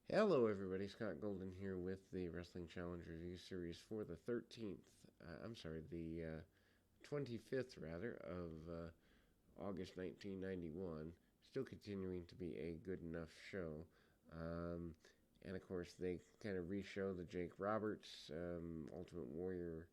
Hello, everybody. Scott Golden here with the Wrestling Challenge Review Series for the 13th. The 25th, rather, of August 1991. Still continuing to be a good enough show. Um, and of course, they kind of re-show the Jake Roberts Ultimate Warrior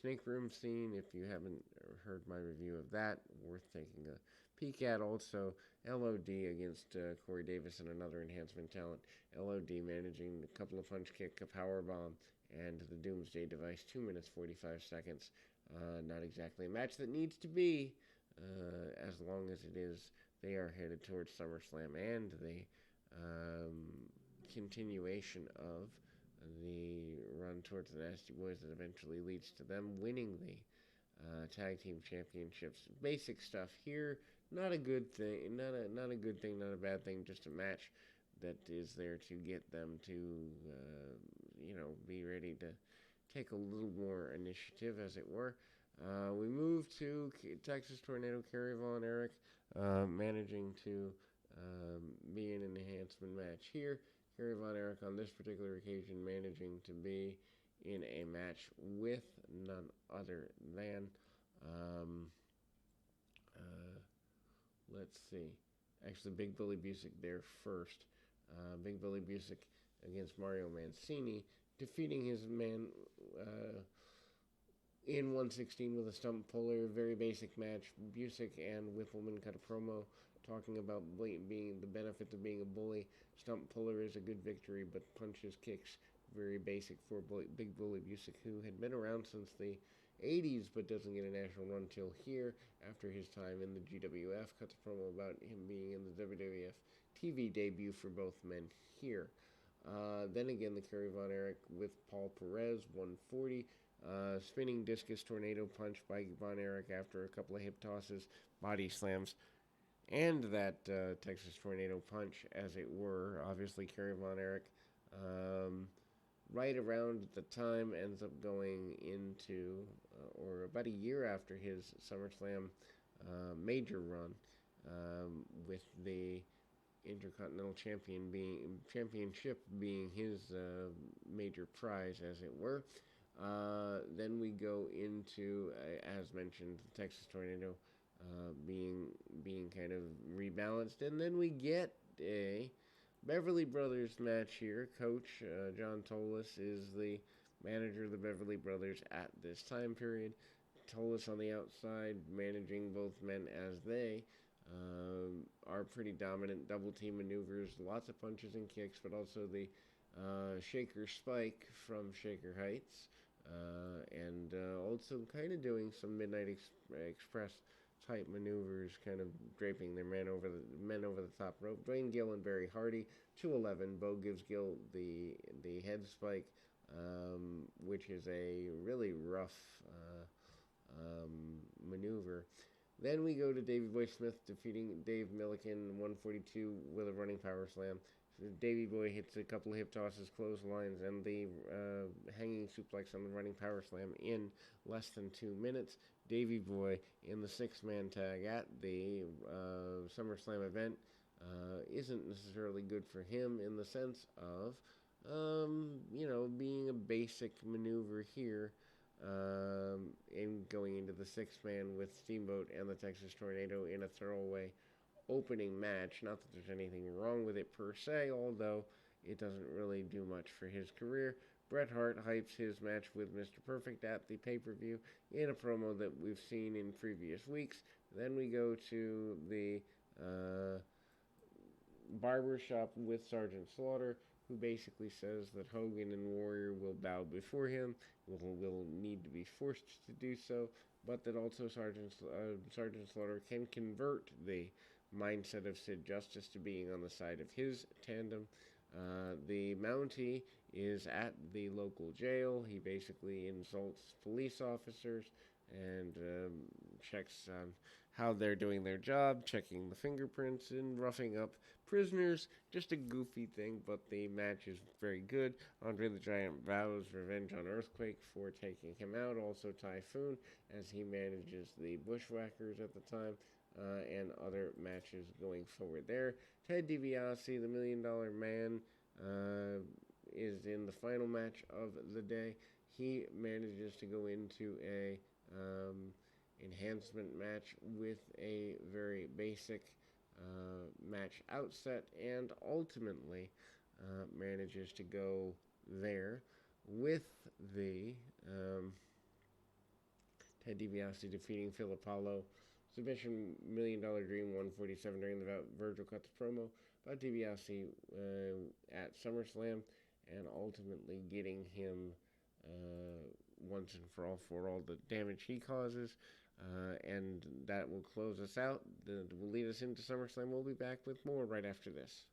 Snake Room scene. If you haven't heard my review of that, worth taking a peek at. Also, LOD against Corey Davis and another enhancement talent. LOD managing a couple of punch kick, a power bomb, and the Doomsday Device. 2 minutes 45 seconds. Not exactly a match that needs to be. As long as it is, they are headed towards SummerSlam and the continuation of the run towards the Nasty Boys that eventually leads to them winning the tag team championships. Basic stuff here. Not a good thing. Not a good thing. Not a bad thing. Just a match that is there to get them to be ready to take a little more initiative, as it were. We move to Texas Tornado, Kerry Von Erich, managing to be in an enhancement match here. Kerry Von Erich on this particular occasion managing to be in a match with none other than, um, uh, let's see, actually Big Billy Busick there first. Big Billy Busick against Mario Mancini, defeating his man in 116 with a stump puller. Very basic match. Busick and Whippleman cut a promo talking about being the benefits of being a bully. Stump puller is a good victory, but punches, kicks, very basic for Big Bully Busick, who had been around since the 80s but doesn't get a national run till here after his time in the GWF. Cut the promo about him being in the WWF TV debut for both men here. Then again, the Kerry Von Erich with Paul Perez, 140. Spinning discus tornado punch by Von Erich after a couple of hip tosses, body slams, and that Texas tornado punch, as it were. Obviously, Kerry Von Erich, right around the time, ends up going into, or about a year after his SummerSlam major run, with the Intercontinental Championship being his major prize, as it were. Then we go into, as mentioned, the Texas Tornado being kind of rebalanced, and then we get a Beverly Brothers match here. Coach John Tolis is the manager of the Beverly Brothers at this time period. Tolis on the outside, managing both men as they are pretty dominant. Double team maneuvers, lots of punches and kicks, but also the Shaker Spike from Shaker Heights, and also kind of doing some Express type maneuvers, kind of draping their men over the top rope. Dwayne, Gill, and Barry Hardy, 211. Bo gives Gill the head spike, which is a really rough maneuver. Then we go to Davey Boy Smith defeating Dave Milliken, 142, with a running power slam. Davey Boy hits a couple of hip tosses, clotheslines, and the hanging suplex on the running power slam in less than 2 minutes. Davey Boy in the six-man tag at the SummerSlam event isn't necessarily good for him in the sense of, being a basic maneuver here. In going into the six-man with Steamboat and the Texas Tornado in a throwaway opening match. Not that there's anything wrong with it per se, although it doesn't really do much for his career. Bret Hart hypes his match with Mr. Perfect at the pay-per-view in a promo that we've seen in previous weeks. Then we go to the barbershop with Sergeant Slaughter, who basically says that Hogan and Warrior will bow before him, will need to be forced to do so, but that also Sergeant Slaughter can convert the mindset of Sid Justice to being on the side of his tandem. The Mountie is at the local jail. He basically insults police officers and checks on how they're doing their job, checking the fingerprints and roughing up prisoners. Just a goofy thing, but the match is very good. Andre the Giant vows revenge on Earthquake for taking him out. Also Typhoon, as he manages the Bushwhackers at the time. And other matches going forward there. Ted DiBiase, the $1 Million Man, in the final match of the day, he manages to go into a enhancement match with a very basic match outset, and ultimately manages to go there with the Ted DiBiase defeating Phil Apollo. Submission $1 Million Dream 147 during the bout. Virgil cut the promo about DiBiase at SummerSlam, and ultimately getting him once and for all the damage he causes. And that will close us out. That will lead us into SummerSlam. We'll be back with more right after this.